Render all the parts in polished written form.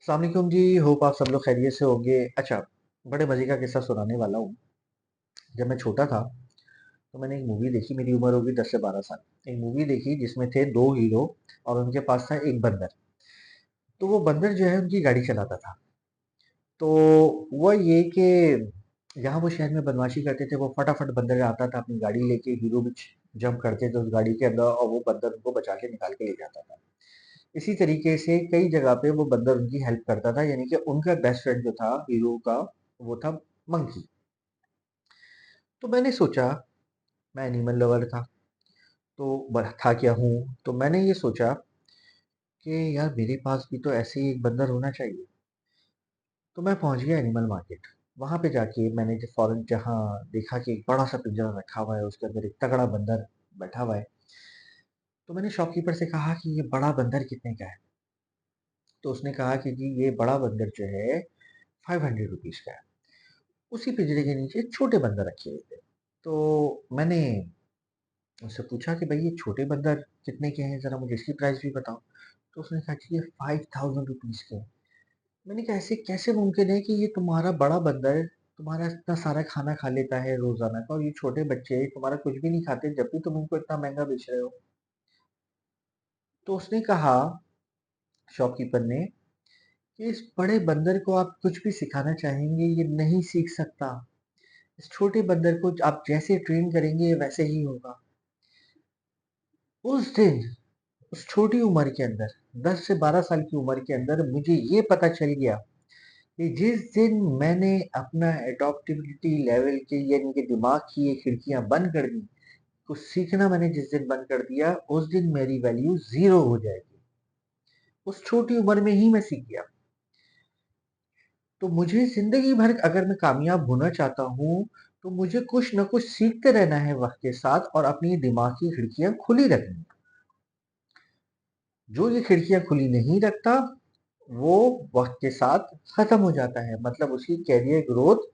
अस्सलाम वालेकुम जी। होप आप सब लोग खैरियत से होंगे। अच्छा, बड़े मज़े का किस्सा सुनाने वाला हूँ। जब मैं छोटा था तो मैंने एक मूवी देखी, मेरी उम्र होगी 10 से 12 साल। एक मूवी देखी जिसमें थे 2 हीरो और उनके पास था एक बंदर। तो वो बंदर जो है उनकी गाड़ी चलाता था। तो हुआ ये कि जहाँ वो शहर में बदमाशी करते थे, वो फटाफट बंदर आता था अपनी गाड़ी लेके, हीरो भी जंप करते थे उस गाड़ी के अंदर और वो बंदर उनको बचा के निकाल के ले जाता था। इसी तरीके से कई जगह पे वो बंदर उनकी हेल्प करता था, यानी कि उनका बेस्ट फ्रेंड जो था हीरो का, वो था मंकी। तो मैंने सोचा, मैं एनिमल लवर था, तो था क्या हूँ, तो मैंने ये सोचा कि यार मेरे पास भी तो ऐसे ही एक बंदर होना चाहिए। तो मैं पहुंच गया एनिमल मार्केट। वहां पे जाके मैंने जो फौरन जहाँ देखा कि एक बड़ा सा पिंजरा रखा हुआ है, उसके अंदर एक तगड़ा बंदर बैठा हुआ है। तो मैंने शॉपकीपर से कहा कि ये बड़ा बंदर कितने का है। तो उसने कहा कि जी ये बड़ा बंदर जो है 500 रुपीज का है। उसी पिंजरे के नीचे छोटे बंदर रखे हुए थे। तो मैंने उससे पूछा कि भाई ये छोटे बंदर कितने के हैं, जरा मुझे इसकी प्राइस भी बताओ। तो उसने कहा कि ये 5000 रुपीज के हैं। मैंने कहा ऐसे कैसे मुमकिन है कि ये तुम्हारा बड़ा बंदर तुम्हारा इतना सारा खाना खा लेता है रोजाना का, और ये छोटे बच्चे तुम्हारा कुछ भी नहीं खाते, जब भी तुम इनको इतना महंगा बेच रहे हो। तो उसने कहा, शॉपकीपर ने, कि इस बड़े बंदर को आप कुछ भी सिखाना चाहेंगे ये नहीं सीख सकता। इस छोटे बंदर को आप जैसे ट्रेन करेंगे ये वैसे ही होगा। उस दिन, उस छोटी उम्र के अंदर, 10 से 12 साल की उम्र के अंदर मुझे ये पता चल गया कि जिस दिन मैंने अपना एडॉप्टिबिलिटी लेवल के, यानी कि दिमाग की ये खिड़कियां बंद कर दी, कुछ सीखना मैंने जिस दिन बंद कर दिया, उस दिन मेरी वैल्यू जीरो हो जाएगी। उस छोटी उम्र में ही मैं सीख गया। तो मुझे जिंदगी भर अगर मैं कामयाब होना चाहता हूँ, तो मुझे कुछ ना कुछ सीखते रहना है वक्त के साथ, और अपनी दिमाग की खिड़कियां खुली रखनी। जो ये खिड़कियां खुली नहीं रखता, वो वक्त के साथ खत्म हो जाता है, मतलब उसकी कैरियर ग्रोथ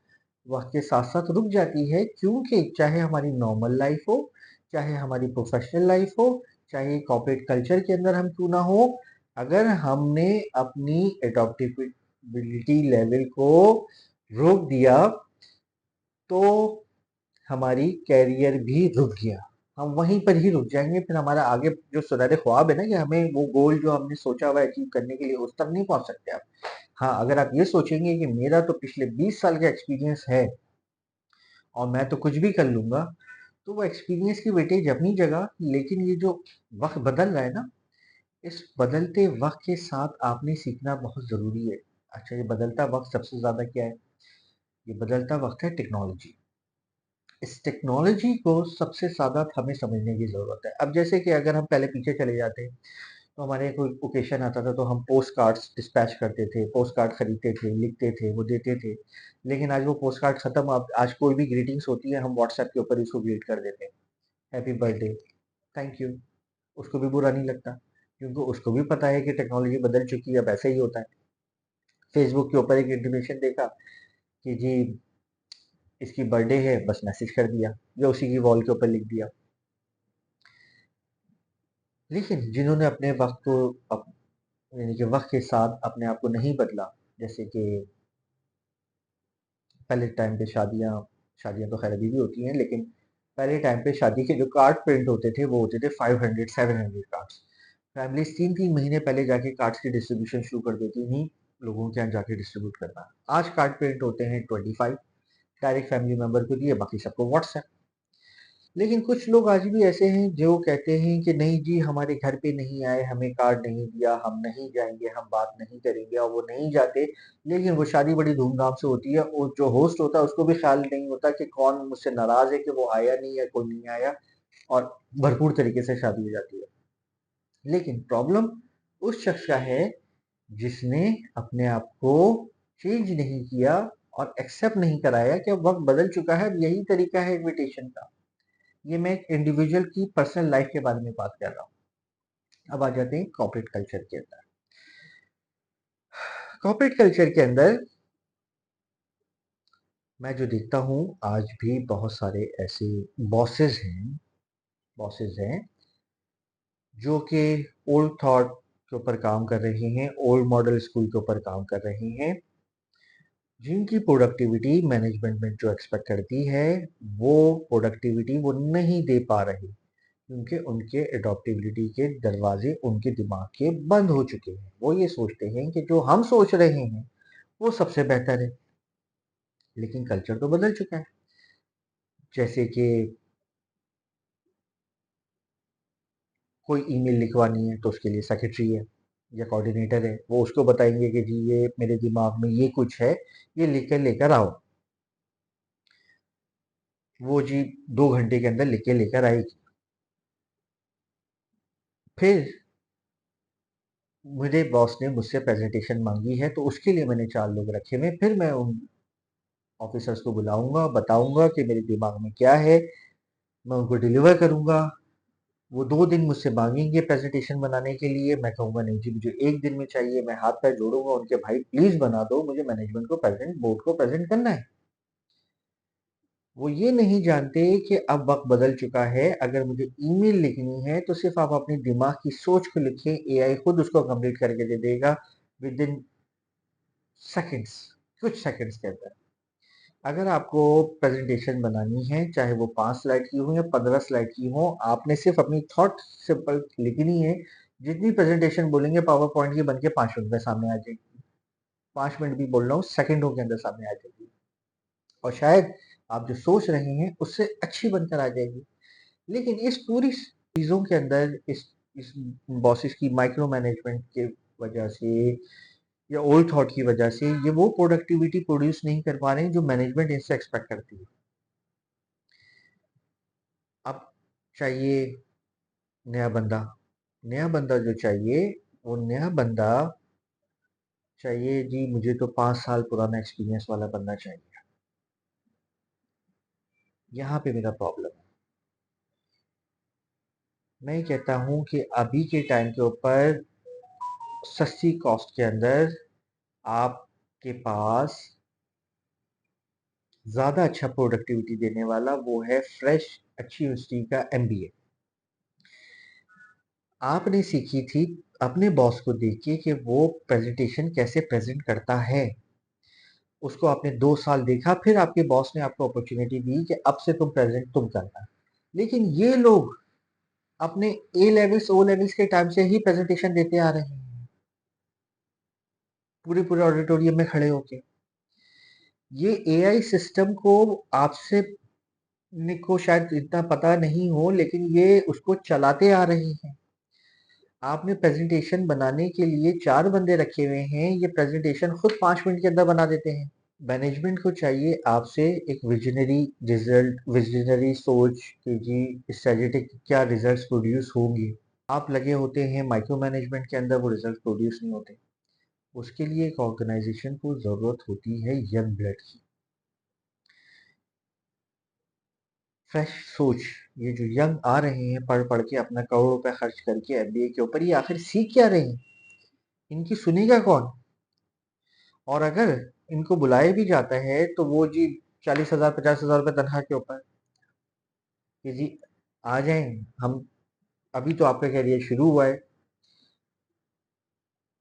वक्त के साथ साथ रुक जाती है। क्योंकि चाहे हमारी नॉर्मल लाइफ हो, चाहे हमारी प्रोफेशनल लाइफ हो, चाहे कॉर्पोरेट कल्चर के अंदर हम क्यों ना हो, अगर हमने अपनी एडॉप्टेबिलिटी लेवल को रोक दिया, तो हमारी कैरियर भी रुक गया। हम वहीं पर ही रुक जाएंगे, फिर हमारा आगे जो सुनहरे ख्वाब है ना, कि हमें वो गोल जो हमने सोचा हुआ है अचीव करने के लिए, उस तक नहीं पहुंच सकते आप। हाँ, अगर आप ये सोचेंगे कि मेरा तो पिछले 20 साल का एक्सपीरियंस है और मैं तो कुछ भी कर लूंगा, तो वो एक्सपीरियंस की वेटेज अपनी जगह, लेकिन ये जो वक्त बदल रहा है ना, इस बदलते वक्त के साथ आपने सीखना बहुत जरूरी है। अच्छा, ये बदलता वक्त सबसे ज्यादा क्या है? ये बदलता वक्त है टेक्नोलॉजी। इस टेक्नोलॉजी को सबसे ज़्यादा हमें समझने की ज़रूरत है। अब जैसे कि अगर हम पहले पीछे चले जाते, तो हमारे कोई ओकेशन आता था तो हम पोस्ट कार्ड्स डिस्पैच करते थे, पोस्ट कार्ड खरीदते थे, लिखते थे, वो देते थे। लेकिन आज वो पोस्ट कार्ड खत्म। अब आज कोई भी ग्रीटिंग्स होती है, हम व्हाट्सएप के ऊपर उसको ग्रीट कर देते हैं, हैप्पी बर्थडे, थैंक यू। उसको भी बुरा नहीं लगता, क्योंकि उसको भी पता है कि टेक्नोलॉजी बदल चुकी है, अब ऐसे ही होता है। फेसबुक के ऊपर एक इंटीमेशन देखा कि जी इसकी बर्थडे है, बस मैसेज कर दिया या उसी की वॉल के ऊपर लिख दिया। लेकिन जिन्होंने अपने वक्त को यानी कि वक्त के साथ अपने आप को नहीं बदला, जैसे कि पहले टाइम पे शादियां, शादियां तो खैर अभी भी होती हैं, लेकिन पहले टाइम पे शादी के जो कार्ड प्रिंट होते थे वो होते थे 500 700 कार्ड्स। फैमिलीज 3 3 महीने पहले जाके कार्ड्स की डिस्ट्रीब्यूशन शुरू कर देती थी, लोगों के यहाँ जाके डिस्ट्रीब्यूट करना। आज कार्ड प्रिंट होते हैं 25, डायरेक्ट फैमिली मेंबर को दिए, बाकी सबको व्हाट्सएप। लेकिन कुछ लोग आज भी ऐसे हैं जो कहते हैं कि नहीं जी हमारे घर पे नहीं आए, हमें कार्ड नहीं दिया, हम नहीं जाएंगे, हम बात नहीं करेंगे, और वो नहीं जाते। लेकिन वो शादी बड़ी धूमधाम से होती है, और जो होस्ट होता है उसको भी ख्याल नहीं होता कि कौन मुझसे नाराज है कि वो आया नहीं या कोई नहीं आया, और भरपूर तरीके से शादी हो जाती है। लेकिन प्रॉब्लम उस शख्स का है जिसने अपने आप को चेंज नहीं किया और एक्सेप्ट नहीं कराया कि अब वक्त बदल चुका है, अब यही तरीका है इनविटेशन का। ये मैं एक इंडिविजुअल की पर्सनल लाइफ के बारे में बात कर रहा हूँ। अब आ जाते हैं कॉर्पोरेट कल्चर के अंदर। कॉर्पोरेट कल्चर के अंदर मैं जो देखता हूँ, आज भी बहुत सारे ऐसे बॉसेस हैं, बॉसेस हैं जो कि ओल्ड थॉट के ऊपर काम कर रहे हैं, ओल्ड मॉडल स्कूल के ऊपर काम कर रहे हैं, जिनकी प्रोडक्टिविटी मैनेजमेंट में जो एक्सपेक्ट करती है, वो प्रोडक्टिविटी वो नहीं दे पा रही, क्योंकि उनके एडॉप्टेबिलिटी के दरवाजे उनके दिमाग के बंद हो चुके हैं। वो ये सोचते हैं कि जो हम सोच रहे हैं वो सबसे बेहतर है, लेकिन कल्चर तो बदल चुका है। जैसे कि कोई ईमेल लिखवानी है तो उसके लिए सेक्रेटरी है या कोऑर्डिनेटर है, वो उसको बताएंगे कि जी ये मेरे दिमाग में ये कुछ है, ये लिख कर लेकर आओ। वो जी 2 घंटे के अंदर लिख के लेकर आएगी। फिर मेरे बॉस ने मुझसे प्रेजेंटेशन मांगी है, तो उसके लिए मैंने 4 लोग रखे हुए। फिर मैं उन ऑफिसर्स को बुलाऊंगा, बताऊंगा कि मेरे दिमाग में क्या है, मैं उनको डिलीवर करूंगा। वो 2 दिन मुझसे मांगेंगे प्रेजेंटेशन बनाने के लिए, मैं कहूंगा नहीं जी मुझे 1 दिन में चाहिए। मैं हाथ पैर जोड़ूंगा उनके, भाई प्लीज बना दो, मुझे मैनेजमेंट को प्रेजेंट, बोर्ड को प्रेजेंट करना है। वो ये नहीं जानते कि अब वक्त बदल चुका है। अगर मुझे ईमेल लिखनी है तो सिर्फ आप अपने दिमाग की सोच को लिखें, एआई खुद उसको कंप्लीट करके दे देगा विद इन सेकंड्स, कुछ सेकंड्स के अंदर। अगर आपको प्रेजेंटेशन बनानी है, चाहे वो 5 स्लाइड की हो या 15 स्लाइड की हो, आपने सिर्फ अपनी थॉट सिंपल लिखनी है। जितनी प्रेजेंटेशन बोलेंगे पावर पॉइंट की बन के 5 मिनट में सामने आ जाएगी। 5 मिनट भी बोल रहा हूँ, सेकंडों के अंदर सामने आ जाएगी, और शायद आप जो सोच रहे हैं उससे अच्छी बनकर आ जाएगी। लेकिन इस पूरी चीजों के अंदर इस बॉसेस की माइक्रो मैनेजमेंट के वजह से या ओल्ड थॉट की वजह से ये वो प्रोडक्टिविटी प्रोड्यूस नहीं कर पा रहे हैं जो मैनेजमेंट इनसे एक्सपेक्ट करती है। अब चाहिए नया बंदा। नया बंदा जो चाहिए, वो नया बंदा चाहिए जी मुझे तो 5 साल पुराना एक्सपीरियंस वाला बंदा चाहिए। यहाँ पे मेरा प्रॉब्लम है। मैं कहता हूँ कि अभी के टाइम के ऊपर सस्ती कॉस्ट के अंदर आपके पास ज़्यादा अच्छा प्रोडक्टिविटी देने वाला वो है फ्रेश अच्छी यूनिवर्सिटी का एमबीए। आपने सीखी थी अपने बॉस को देख के कि वो प्रेजेंटेशन कैसे प्रेजेंट करता है, उसको आपने 2 साल देखा, फिर आपके बॉस ने आपको अपॉर्चुनिटी दी कि अब से तुम प्रेजेंट तुम करना। लेकिन ये लोग अपने ए लेवल्स ओ लेवल्स के टाइम से ही प्रेजेंटेशन देते आ रहे हैं, पूरे पूरे ऑडिटोरियम में खड़े होके। ये एआई सिस्टम को आपसे को शायद इतना पता नहीं हो, लेकिन ये उसको चलाते आ रहे हैं। आपने प्रेजेंटेशन बनाने के लिए 4 बंदे रखे हुए हैं, ये प्रेजेंटेशन खुद 5 मिनट के अंदर बना देते हैं। मैनेजमेंट को चाहिए आपसे एक विजनरी रिजल्ट, विजनरी सोच कि जी स्ट्रेटेजिक क्या रिजल्ट्स प्रोड्यूस होंगे। आप लगे होते हैं माइक्रो मैनेजमेंट के अंदर, वो रिजल्ट प्रोड्यूस नहीं होते। उसके लिए एक ऑर्गेनाइजेशन को जरूरत होती है यंग ब्लड की, फ्रेश सोच। ये जो यंग आ रहे हैं पढ़ पढ़ के अपना करोड़ रुपए खर्च करके एमबीए के ऊपर, ये आखिर सीख क्या रहे हैं, इनकी सुनेगा कौन? और अगर इनको बुलाया भी जाता है तो वो जी 40,000 50,000 रुपये तनख्वाह के ऊपर कि जी आ जाएं हम, अभी तो आपका करियर शुरू हुआ है।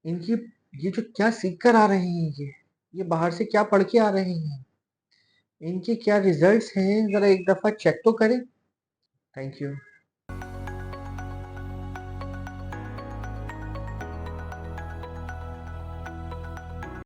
इनकी ये जो क्या सीख कर आ रहे हैं, ये बाहर से क्या पढ़ के आ रहे हैं, इनके क्या रिजल्ट्स हैं, जरा एक दफा चेक तो करें। Thank you.